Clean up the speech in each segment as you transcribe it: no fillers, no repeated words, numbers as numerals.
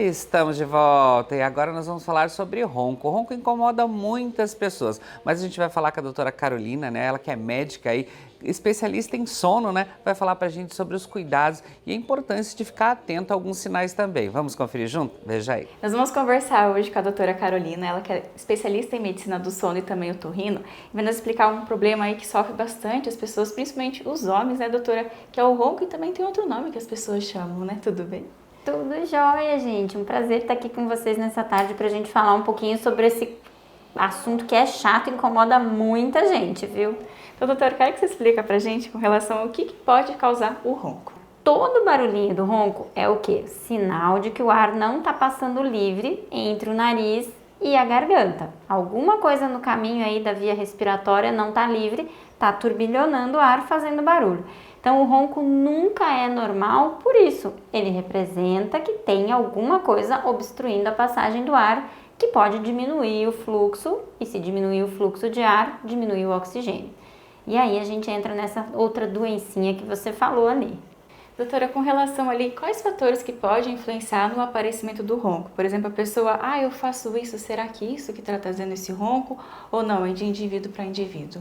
Estamos de volta e agora nós vamos falar sobre ronco. O ronco incomoda muitas pessoas, mas a gente vai falar com a doutora Carolina, né? Ela que é médica aí, especialista em sono, né? Vai falar pra gente sobre os cuidados e a importância de ficar atento a alguns sinais também. Vamos conferir junto? Veja aí. Nós vamos conversar hoje com a doutora Carolina, ela que é especialista em medicina do sono e também otorrino, e vai nos explicar um problema aí que sofre bastante as pessoas, principalmente os homens, né, doutora? Que é o ronco e também tem outro nome que as pessoas chamam, né? Tudo bem? Tudo jóia, gente. Um prazer estar aqui com vocês nessa tarde para a gente falar um pouquinho sobre esse assunto que é chato e incomoda muita gente, viu? Então, doutora, quero que você explica pra gente com relação ao que pode causar o ronco. Todo barulhinho do ronco é o quê? Sinal de que o ar não está passando livre entre o nariz e a garganta. Alguma coisa no caminho aí da via respiratória não está livre, está turbilhonando o ar, fazendo barulho. Então, o ronco nunca é normal, por isso, ele representa que tem alguma coisa obstruindo a passagem do ar, que pode diminuir o fluxo, e se diminuir o fluxo de ar, diminuir o oxigênio. E aí a gente entra nessa outra doencinha que você falou ali. Doutora, com relação ali, quais fatores que podem influenciar no aparecimento do ronco? Por exemplo, a pessoa, eu faço isso, será que isso que está trazendo esse ronco? Ou não, é de indivíduo para indivíduo?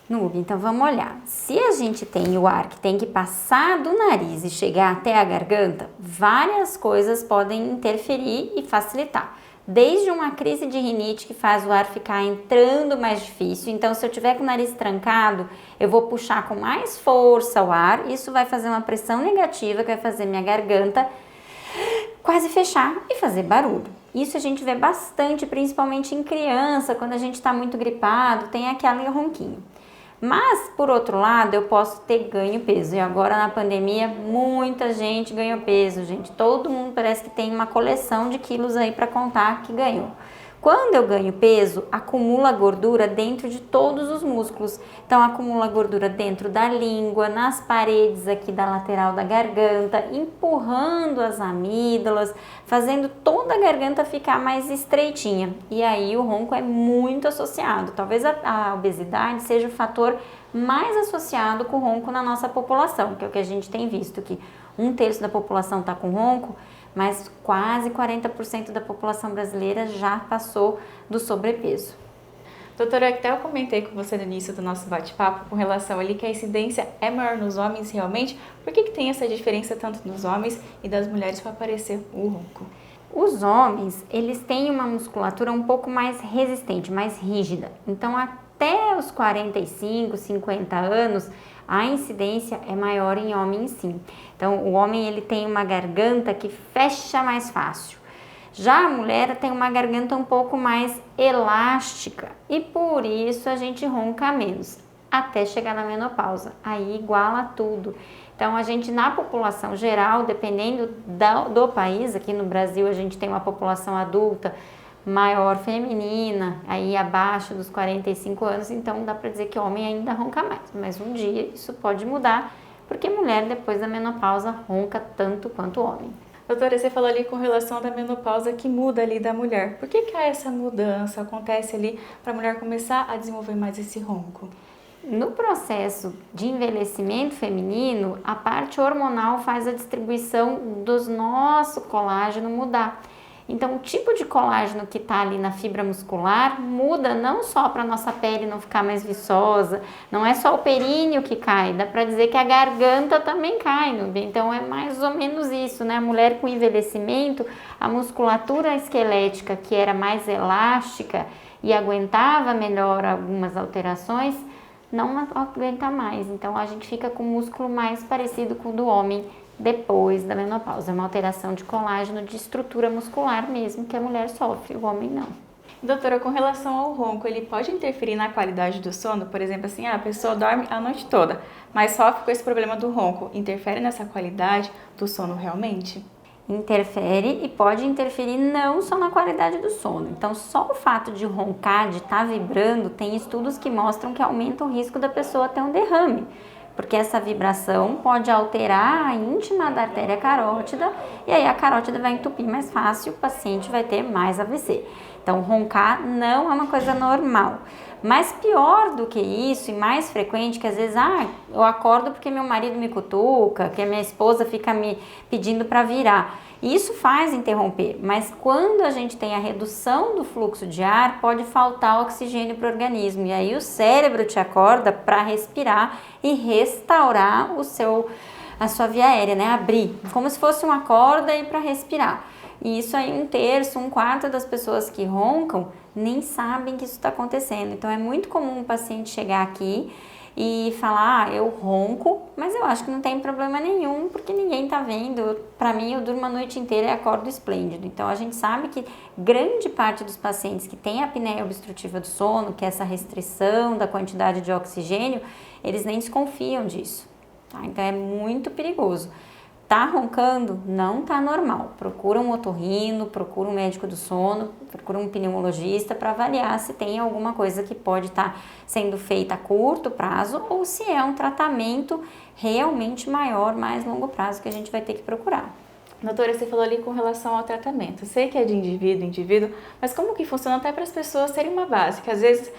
Nube, então vamos olhar. Se a gente tem o ar que tem que passar do nariz e chegar até a garganta, várias coisas podem interferir e facilitar. Desde uma crise de rinite que faz o ar ficar entrando mais difícil, então se eu tiver com o nariz trancado, eu vou puxar com mais força o ar, isso vai fazer uma pressão negativa que vai fazer minha garganta quase fechar e fazer barulho. Isso a gente vê bastante, principalmente em criança, quando a gente está muito gripado, tem aquele ronquinho. Mas, por outro lado, eu posso ter ganho peso. E agora na pandemia, muita gente ganhou peso, gente. Todo mundo parece que tem uma coleção de quilos aí para contar que ganhou. Quando eu ganho peso, acumula gordura dentro de todos os músculos. Então, acumula gordura dentro da língua, nas paredes aqui da lateral da garganta, empurrando as amígdalas, fazendo toda a garganta ficar mais estreitinha. E aí o ronco é muito associado. Talvez a obesidade seja o fator mais associado com o ronco na nossa população, que é o que a gente tem visto, que 1/3 da população está com ronco, mas quase 40% da população brasileira já passou do sobrepeso. Doutora, até eu comentei com você no início do nosso bate-papo com relação ali que a incidência é maior nos homens realmente. Por que tem essa diferença tanto nos homens e das mulheres para aparecer o ronco? Os homens, eles têm uma musculatura um pouco mais resistente, mais rígida. Então, até os 45, 50 anos, a incidência é maior em homens sim. Então, o homem ele tem uma garganta que fecha mais fácil. Já a mulher tem uma garganta um pouco mais elástica e por isso a gente ronca menos, até chegar na menopausa. Aí iguala tudo. Então, a gente na população geral, dependendo do país, aqui no Brasil a gente tem uma população adulta maior feminina, aí abaixo dos 45 anos, então dá para dizer que homem ainda ronca mais, mas um dia isso pode mudar, porque mulher depois da menopausa ronca tanto quanto homem. Doutora, você falou ali com relação da menopausa que muda ali da mulher. Por que há essa mudança, acontece ali para a mulher começar a desenvolver mais esse ronco? No processo de envelhecimento feminino, a parte hormonal faz a distribuição do nosso colágeno mudar. Então, o tipo de colágeno que está ali na fibra muscular muda não só para a nossa pele não ficar mais viçosa, não é só o períneo que cai, dá para dizer que a garganta também cai, então é mais ou menos isso, né? A mulher com envelhecimento, a musculatura esquelética que era mais elástica e aguentava melhor algumas alterações, não aguenta mais, então a gente fica com o músculo mais parecido com o do homem depois da menopausa. É uma alteração de colágeno, de estrutura muscular mesmo, que a mulher sofre, o homem não. Doutora, com relação ao ronco, ele pode interferir na qualidade do sono? Por exemplo, assim, a pessoa dorme a noite toda, mas sofre com esse problema do ronco. Interfere nessa qualidade do sono realmente? Interfere e pode interferir não só na qualidade do sono. Então, só o fato de roncar, de estar vibrando, tem estudos que mostram que aumenta o risco da pessoa ter um derrame. Porque essa vibração pode alterar a íntima da artéria carótida e aí a carótida vai entupir mais fácil, o paciente vai ter mais AVC. Então, roncar não é uma coisa normal. Mas pior do que isso e mais frequente, que às vezes, eu acordo porque meu marido me cutuca, que a minha esposa fica me pedindo para virar. Isso faz interromper, mas quando a gente tem a redução do fluxo de ar, pode faltar oxigênio para o organismo. E aí o cérebro te acorda para respirar e restaurar a sua via aérea, né? Abrir, como se fosse uma corda e para respirar. E isso aí 1/3, 1/4 das pessoas que roncam nem sabem que isso está acontecendo. Então é muito comum um paciente chegar aqui e falar, eu ronco, mas eu acho que não tem problema nenhum, porque ninguém tá vendo. Para mim, eu durmo a noite inteira e acordo esplêndido. Então a gente sabe que grande parte dos pacientes que têm apneia obstrutiva do sono, que é essa restrição da quantidade de oxigênio, eles nem desconfiam disso. Tá? Então é muito perigoso. Tá roncando? Não tá normal. Procura um otorrino, procura um médico do sono, procura um pneumologista para avaliar se tem alguma coisa que pode estar sendo feita a curto prazo ou se é um tratamento realmente maior, mais longo prazo que a gente vai ter que procurar. Doutora, você falou ali com relação ao tratamento. Eu sei que é de indivíduo em indivíduo, mas como que funciona até para as pessoas terem uma base? Que às vezes,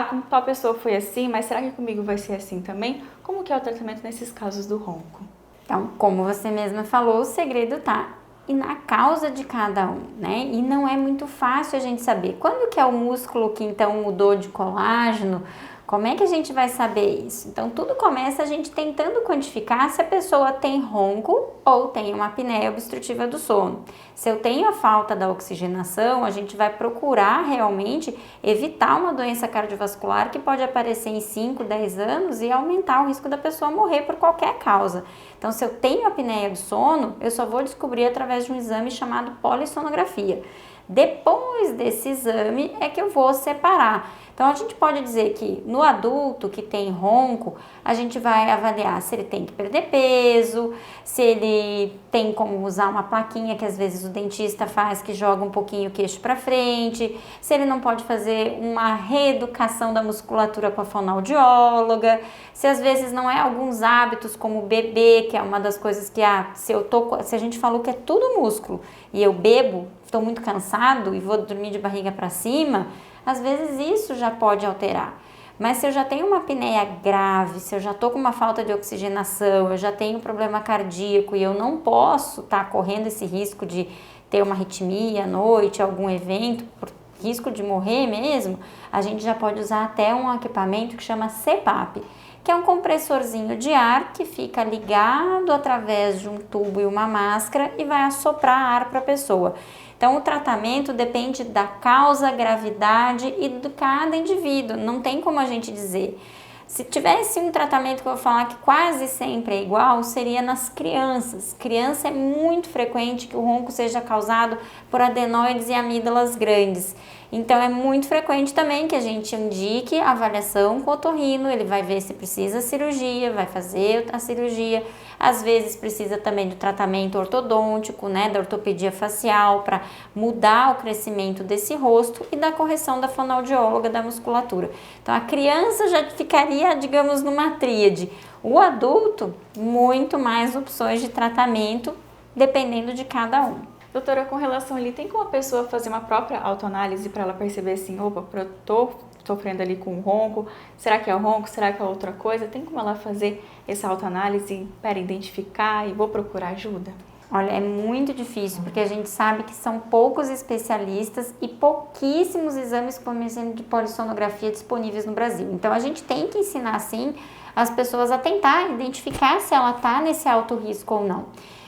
como tal pessoa foi assim, mas será que comigo vai ser assim também? Como que é o tratamento nesses casos do ronco? Então, como você mesma falou, o segredo tá na causa de cada um, né? E não é muito fácil a gente saber. Quando que é o músculo que então mudou de colágeno? Como é que a gente vai saber isso? Então, tudo começa a gente tentando quantificar se a pessoa tem ronco ou tem uma apneia obstrutiva do sono. Se eu tenho a falta da oxigenação, a gente vai procurar realmente evitar uma doença cardiovascular que pode aparecer em 5, 10 anos e aumentar o risco da pessoa morrer por qualquer causa. Então, se eu tenho apneia do sono, eu só vou descobrir através de um exame chamado polissonografia. Depois desse exame é que eu vou separar. Então, a gente pode dizer que no adulto que tem ronco, a gente vai avaliar se ele tem que perder peso, se ele tem como usar uma plaquinha que às vezes o dentista faz, que joga um pouquinho o queixo para frente, se ele não pode fazer uma reeducação da musculatura com a fonoaudióloga, se às vezes não é alguns hábitos como beber, que é uma das coisas que se a gente falou que é tudo músculo e eu bebo, estou muito cansado e vou dormir de barriga para cima, às vezes isso já pode alterar. Mas se eu já tenho uma apneia grave, se eu já estou com uma falta de oxigenação, eu já tenho problema cardíaco e eu não posso estar correndo esse risco de ter uma arritmia à noite, algum evento, por risco de morrer mesmo, a gente já pode usar até um equipamento que chama CPAP, que é um compressorzinho de ar que fica ligado através de um tubo e uma máscara e vai assoprar ar para a pessoa. Então, o tratamento depende da causa, gravidade e de cada indivíduo, não tem como a gente dizer. Se tivesse um tratamento que eu vou falar que quase sempre é igual, seria nas crianças. Criança é muito frequente que o ronco seja causado por adenoides e amígdalas grandes. Então, é muito frequente também que a gente indique a avaliação com o otorrino, ele vai ver se precisa cirurgia, vai fazer a cirurgia. Às vezes precisa também do tratamento ortodôntico, né, da ortopedia facial, para mudar o crescimento desse rosto e da correção da fonoaudióloga da musculatura. Então, a criança já ficaria, digamos, numa tríade. O adulto, muito mais opções de tratamento, dependendo de cada um. Doutora, com relação ali, tem como a pessoa fazer uma própria autoanálise para ela perceber assim, opa, eu tô sofrendo ali com um ronco, será que é o ronco, será que é outra coisa? Tem como ela fazer essa autoanálise para identificar e vou procurar ajuda? Olha, é muito difícil, porque a gente sabe que são poucos especialistas e pouquíssimos exames, por exemplo, de polissonografia disponíveis no Brasil. Então, a gente tem que ensinar, sim, as pessoas a tentar identificar se ela está nesse alto risco ou não.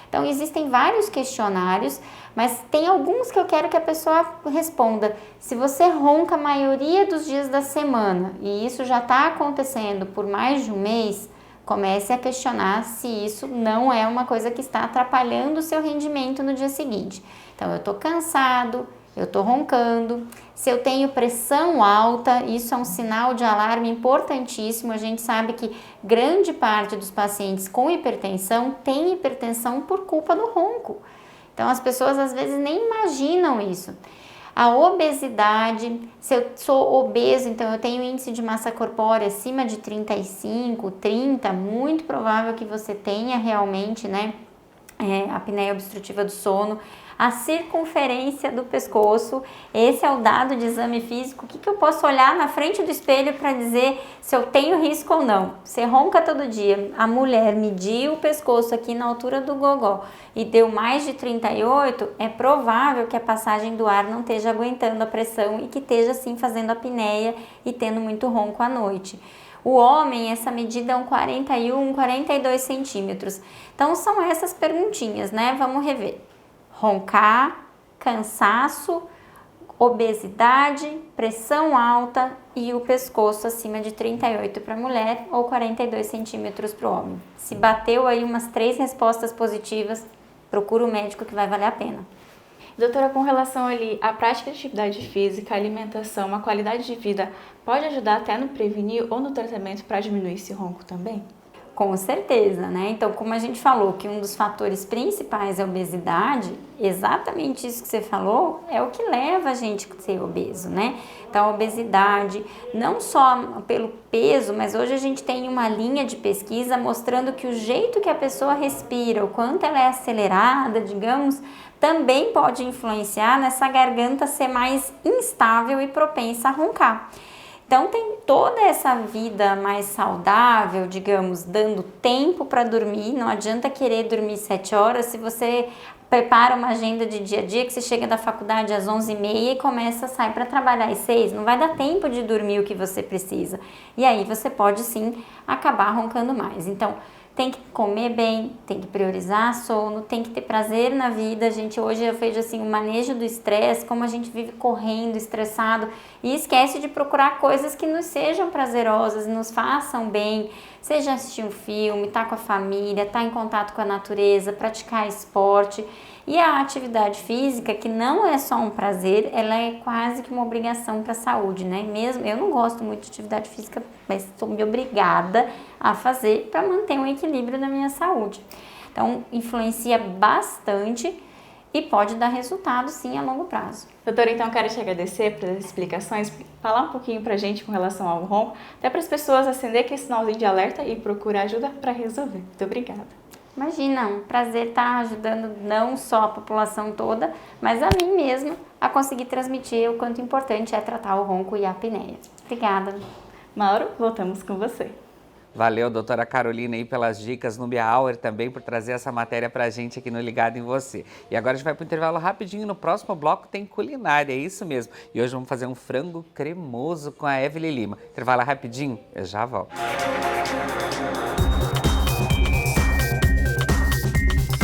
Então, existem vários questionários, mas tem alguns que eu quero que a pessoa responda. Se você ronca a maioria dos dias da semana e isso já está acontecendo por mais de um mês, comece a questionar se isso não é uma coisa que está atrapalhando o seu rendimento no dia seguinte. Então, eu estou cansado, eu estou roncando, se eu tenho pressão alta, isso é um sinal de alarme importantíssimo. A gente sabe que grande parte dos pacientes com hipertensão tem hipertensão por culpa do ronco. Então, as pessoas às vezes nem imaginam isso. A obesidade, se eu sou obeso, então eu tenho índice de massa corpórea acima de 35, 30, muito provável que você tenha realmente, né, a apneia obstrutiva do sono, a circunferência do pescoço. Esse é o dado de exame físico. O que eu posso olhar na frente do espelho para dizer se eu tenho risco ou não? Você ronca todo dia, a mulher mediu o pescoço aqui na altura do gogó e deu mais de 38, é provável que a passagem do ar não esteja aguentando a pressão e que esteja sim fazendo apneia e tendo muito ronco à noite. O homem, essa medida é um 41, 42 centímetros. Então são essas perguntinhas, né? Vamos rever. Roncar, cansaço, obesidade, pressão alta e o pescoço acima de 38 para a mulher ou 42 centímetros para o homem. Se bateu aí umas 3 respostas positivas, procura o médico que vai valer a pena. Doutora, com relação ali à prática de atividade física, alimentação, a qualidade de vida, pode ajudar até no prevenir ou no tratamento para diminuir esse ronco também? Com certeza, né? Então, como a gente falou que um dos fatores principais é a obesidade, exatamente isso que você falou é o que leva a gente a ser obeso, né? Então, a obesidade, não só pelo peso, mas hoje a gente tem uma linha de pesquisa mostrando que o jeito que a pessoa respira, o quanto ela é acelerada, digamos, também pode influenciar nessa garganta ser mais instável e propensa a roncar. Então tem toda essa vida mais saudável, digamos, dando tempo para dormir. Não adianta querer dormir 7 horas se você prepara uma agenda de dia a dia que você chega da faculdade às 11h30 e começa a sair para trabalhar às 6. Não vai dar tempo de dormir o que você precisa. E aí você pode sim acabar roncando mais. Então tem que comer bem, tem que priorizar sono, tem que ter prazer na vida. A gente hoje eu vejo assim o manejo do estresse, como a gente vive correndo, estressado e esquece de procurar coisas que nos sejam prazerosas, nos façam bem, seja assistir um filme, estar com a família, estar em contato com a natureza, praticar esporte. E a atividade física, que não é só um prazer, ela é quase que uma obrigação para a saúde, né? Mesmo eu não gosto muito de atividade física, mas sou me obrigada a fazer para manter um equilíbrio na minha saúde. Então, influencia bastante e pode dar resultado, sim, a longo prazo. Doutora, então eu quero te agradecer pelas explicações, falar um pouquinho pra gente com relação ao ronco, até para as pessoas acender aquele sinalzinho de alerta e procurar ajuda para resolver. Muito obrigada. Imagina, um prazer estar ajudando não só a população toda, mas a mim mesma a conseguir transmitir o quanto importante é tratar o ronco e a apneia. Obrigada. Mauro, voltamos com você. Valeu, doutora Carolina, aí pelas dicas, Nubia Auer também por trazer essa matéria pra gente aqui no Ligado em Você. E agora a gente vai pro intervalo rapidinho, no próximo bloco tem culinária, é isso mesmo. E hoje vamos fazer um frango cremoso com a Evelyn Lima. Intervalo rapidinho, eu já volto.